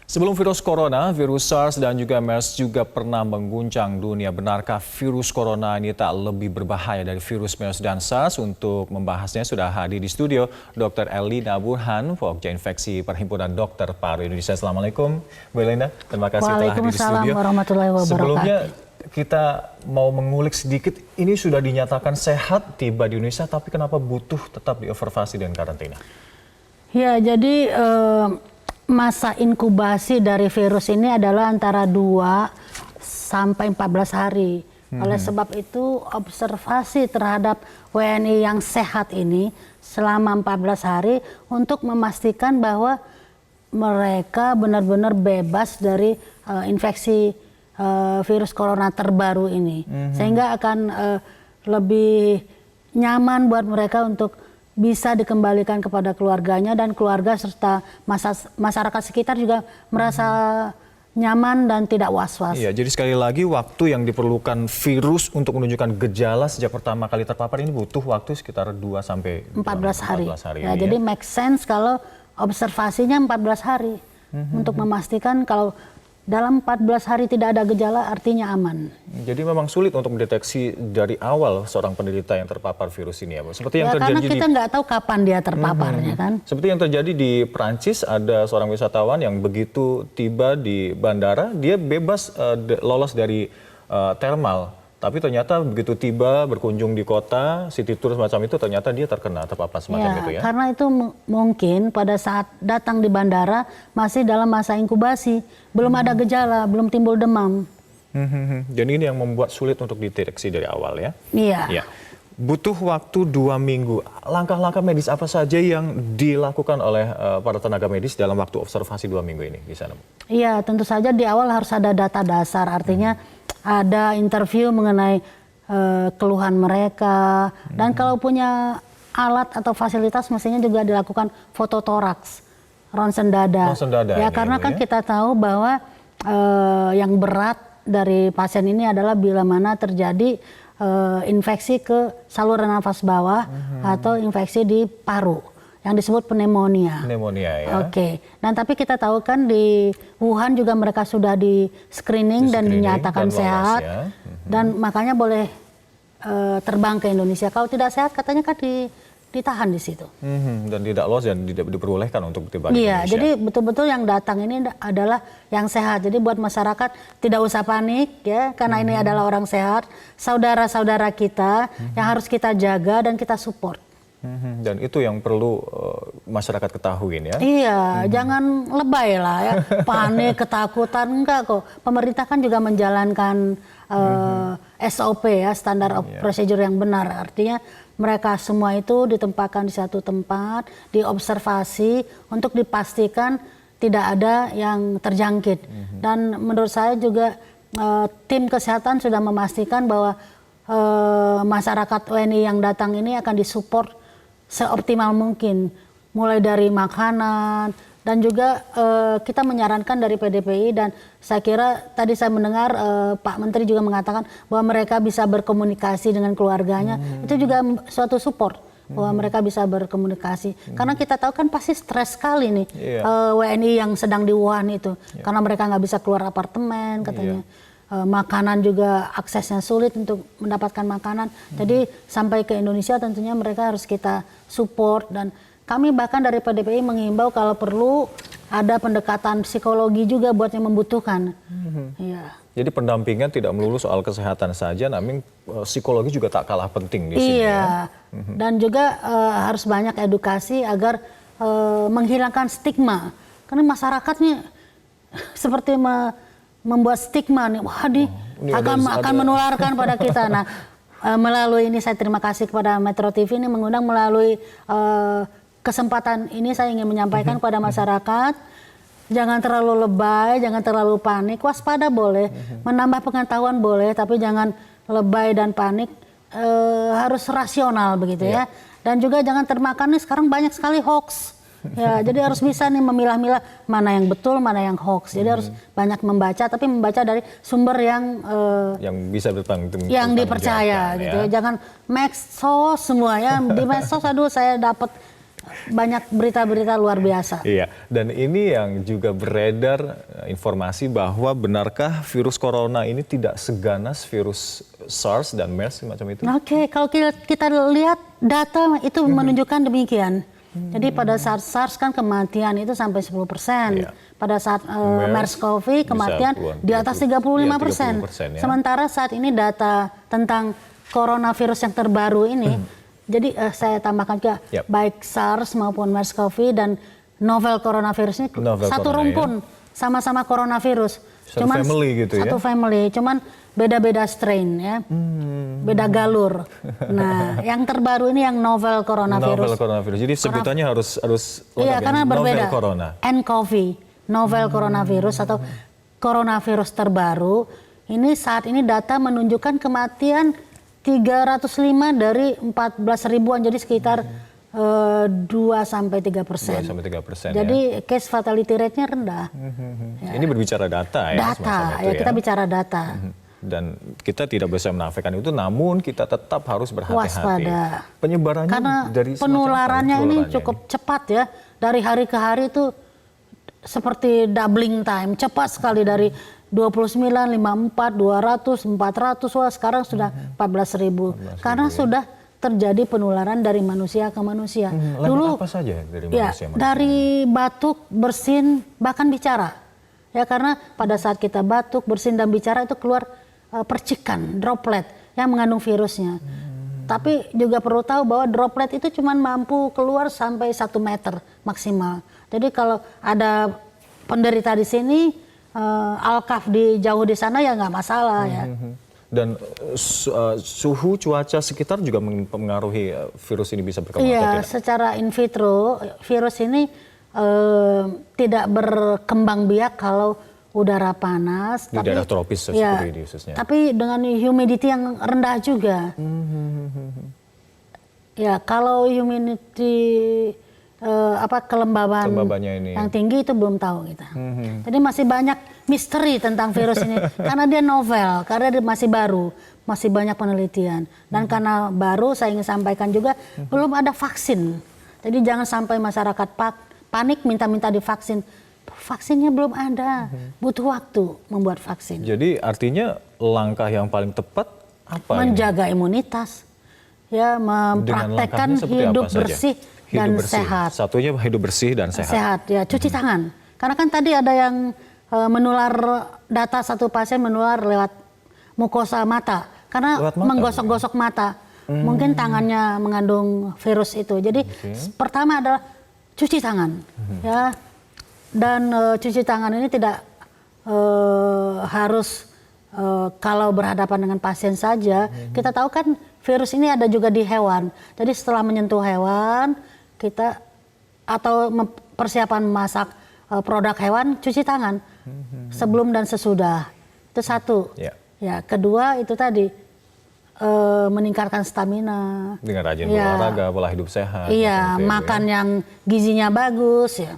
Sebelum virus corona, virus SARS dan juga MERS juga pernah mengguncang dunia. Benarkah virus corona ini tak lebih berbahaya dari virus MERS dan SARS? Untuk membahasnya sudah hadir di studio Dr. Elina Burhan, Pokja Infeksi Perhimpunan Dokter Paru Indonesia. Assalamualaikum, Bu Elina. Terima kasih telah hadir di studio. Waalaikumsalam warahmatullahi wabarakatuh. Sebelumnya kita mau mengulik sedikit, ini sudah dinyatakan sehat tiba di Indonesia, tapi kenapa butuh tetap diobservasi dan karantina? Ya, jadi masa inkubasi dari virus ini adalah antara 2 sampai 14 hari. Oleh sebab itu observasi terhadap WNI yang sehat ini selama 14 hari untuk memastikan bahwa mereka benar-benar bebas dari infeksi virus corona terbaru ini. Sehingga akan lebih nyaman buat mereka untuk bisa dikembalikan kepada keluarganya, dan keluarga serta masyarakat sekitar juga merasa nyaman dan tidak was-was. Iya, jadi sekali lagi waktu yang diperlukan virus untuk menunjukkan gejala sejak pertama kali terpapar ini butuh waktu sekitar 2 sampai 14 hari. Ya, ini, jadi make sense kalau observasinya 14 hari untuk memastikan kalau dalam 14 hari tidak ada gejala artinya aman. Jadi memang sulit untuk mendeteksi dari awal seorang penderita yang terpapar virus ini ya, Bu. Seperti yang karena terjadi kita nggak tahu kapan dia terpaparnya kan. Seperti yang terjadi di Prancis, ada seorang wisatawan yang begitu tiba di bandara, dia bebas lolos dari thermal. Tapi ternyata begitu tiba berkunjung di kota, city tour semacam itu, ternyata dia terpapar semacam itu ya. Karena itu mungkin pada saat datang di bandara masih dalam masa inkubasi, belum ada gejala, belum timbul demam. Dan ini yang membuat sulit untuk dideteksi dari awal ya. Iya. Ya. Butuh waktu 2 minggu. Langkah-langkah medis apa saja yang dilakukan oleh para tenaga medis dalam waktu observasi 2 minggu ini di sana? Iya, tentu saja di awal harus ada data dasar, artinya ada interview mengenai keluhan mereka, dan kalau punya alat atau fasilitas mestinya juga dilakukan fototoraks, ronsen dada. Ya, karena kan kita tahu bahwa yang berat dari pasien ini adalah bila mana terjadi infeksi ke saluran nafas bawah atau infeksi di paru yang disebut pneumonia. Pneumonia ya. Oke. Dan tapi kita tahu kan di Wuhan juga mereka sudah di screening dan dinyatakan sehat, ya. Dan makanya boleh terbang ke Indonesia. Kalau tidak sehat katanya kan ditahan di situ. Dan tidak lolos dan tidak diperbolehkan untuk tiba di Indonesia. Iya, jadi betul-betul yang datang ini adalah yang sehat. Jadi buat masyarakat tidak usah panik ya, karena ini adalah orang sehat, saudara-saudara kita yang harus kita jaga dan kita support. Dan itu yang perlu masyarakat ketahuin ya. Iya, jangan lebay lah ya, panik, ketakutan, enggak kok. Pemerintah kan juga menjalankan SOP ya, standar of procedure yang benar. Artinya mereka semua itu ditempatkan di satu tempat, diobservasi untuk dipastikan tidak ada yang terjangkit. Dan menurut saya juga tim kesehatan sudah memastikan bahwa masyarakat WNI yang datang ini akan disupport seoptimal mungkin, mulai dari makanan, dan juga kita menyarankan dari PDPI, dan saya kira tadi saya mendengar Pak Menteri juga mengatakan bahwa mereka bisa berkomunikasi dengan keluarganya, itu juga suatu support bahwa mereka bisa berkomunikasi, karena kita tahu kan pasti stres sekali nih WNI yang sedang di Wuhan itu, karena mereka nggak bisa keluar apartemen katanya. Makanan juga aksesnya sulit untuk mendapatkan makanan. Jadi sampai ke Indonesia tentunya mereka harus kita support, dan kami bahkan dari PDPI menghimbau kalau perlu ada pendekatan psikologi juga buat yang membutuhkan. Iya. Jadi pendampingan tidak melulu soal kesehatan saja, namun psikologi juga tak kalah penting di sini. Iya. Dan juga harus banyak edukasi agar menghilangkan stigma. Karena masyarakatnya seperti membuat stigma nih, wah akan menularkan pada kita. Nah, melalui ini saya terima kasih kepada Metro TV ini mengundang, melalui kesempatan ini saya ingin menyampaikan kepada masyarakat, jangan terlalu lebay, jangan terlalu panik, waspada boleh, menambah pengetahuan boleh, tapi jangan lebay dan panik, harus rasional begitu ya. Dan juga jangan termakan nih, sekarang banyak sekali hoax. Ya, jadi harus bisa nih memilah-milah mana yang betul, mana yang hoax. Jadi harus banyak membaca, tapi membaca dari sumber yang bisa yang dipercaya gitu ya. Jangan medsos semua ya. Di medsos aduh saya dapat banyak berita-berita luar biasa. Iya, dan ini yang juga beredar informasi bahwa benarkah virus corona ini tidak seganas virus SARS dan MERS semacam itu? Oke, kalau kita lihat data itu menunjukkan demikian. Jadi pada saat SARS kan kematian itu sampai 10%. Iya. Pada saat MERS-CoV kematian di atas 35%. Ya. Sementara saat ini data tentang coronavirus yang terbaru ini, jadi saya tambahkan juga baik SARS maupun MERS-CoV dan novel coronavirus ini satu rumpun, sama-sama coronavirus. Satu family gitu ya? Satu family, cuman beda-beda strain ya, beda galur. Nah, yang terbaru ini yang novel coronavirus. Novel coronavirus. Jadi sebutannya harus iya, karena berbeda. Novel corona. nCoV, novel coronavirus atau coronavirus terbaru. Ini saat ini data menunjukkan kematian 305 dari 14 ribuan, jadi sekitar 2-3%. 2-3%. Jadi case fatality rate-nya rendah. Ya. Ini berbicara data ya. Data, ya kita bicara data. Dan kita tidak bisa menafikan itu, namun kita tetap harus berhati-hati. Waspada. Penyebarannya karena dari penularannya ini cukup cepat ya. Dari hari ke hari itu seperti doubling time, cepat sekali dari 29, 54, 200, 400, wah sekarang sudah 14.000. Karena sudah terjadi penularan dari manusia ke manusia. Dulu apa saja dari manusia? Dari batuk, bersin, bahkan bicara. Ya karena pada saat kita batuk, bersin dan bicara itu keluar percikan, droplet yang mengandung virusnya. Tapi juga perlu tahu bahwa droplet itu cuma mampu keluar sampai 1 meter maksimal. Jadi kalau ada penderita di sini, alkaf jauh di sana ya nggak masalah ya. Dan suhu cuaca sekitar juga mempengaruhi virus ini bisa berkembang. Iya, secara in vitro virus ini tidak berkembang biak kalau udara panas. Di daerah tropis seperti ini khususnya. Tapi dengan humidity yang rendah juga. Ya, kalau humidity kelembaban yang tinggi itu belum tahu kita. Jadi masih banyak misteri tentang virus ini karena dia novel, karena dia masih baru, masih banyak penelitian. Dan karena baru, saya ingin sampaikan juga belum ada vaksin. Jadi jangan sampai masyarakat panik minta-minta divaksin. Vaksinnya belum ada, butuh waktu membuat vaksin. Jadi artinya langkah yang paling tepat apa? Menjaga imunitas, ya, mempraktekkan hidup bersih dan sehat. Satunya hidup bersih dan sehat. Sehat, ya, cuci tangan. Karena kan tadi ada yang menular, data satu pasien menular lewat mukosa mata. Karena menggosok-gosok mata. Mungkin tangannya mengandung virus itu. Jadi pertama adalah cuci tangan. Ya. Dan cuci tangan ini tidak harus kalau berhadapan dengan pasien saja. Kita tahu kan virus ini ada juga di hewan. Jadi setelah menyentuh hewan, kita atau persiapan memasak produk hewan, cuci tangan sebelum dan sesudah. Itu satu. Ya, kedua itu tadi meningkatkan stamina. Dengan rajin olahraga, pola hidup sehat. Iya, makan yang gizinya bagus ya.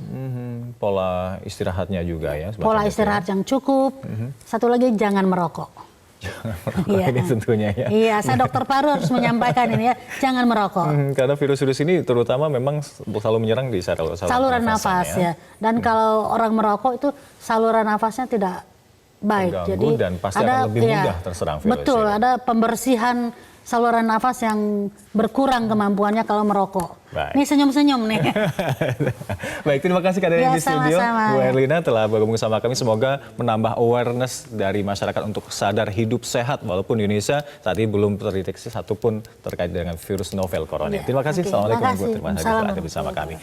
Pola istirahatnya juga ya. Pola istirahat yang cukup. Satu lagi, jangan merokok. Jangan merokok ini tentunya ya. Iya, saya dokter paru harus menyampaikan ini ya, jangan merokok. Karena virus-virus ini terutama memang selalu menyerang di saluran nafas ya. Dan kalau orang merokok itu saluran nafasnya tidak baik. Terganggu, jadi dan pasti akan lebih mudah terserang virus. Betul, ada pembersihan saluran nafas yang berkurang kemampuannya kalau merokok. Baik. Ini senyum-senyum nih. Baik, terima kasih kehadiran di studio. Sama-sama. Bu Erlina telah bergabung sama kami. Semoga menambah awareness dari masyarakat untuk sadar hidup sehat. Walaupun Indonesia saat ini belum terdeteksi satupun terkait dengan virus novel corona. Terima kasih. Assalamualaikum. Terima kasih telah bersama kami.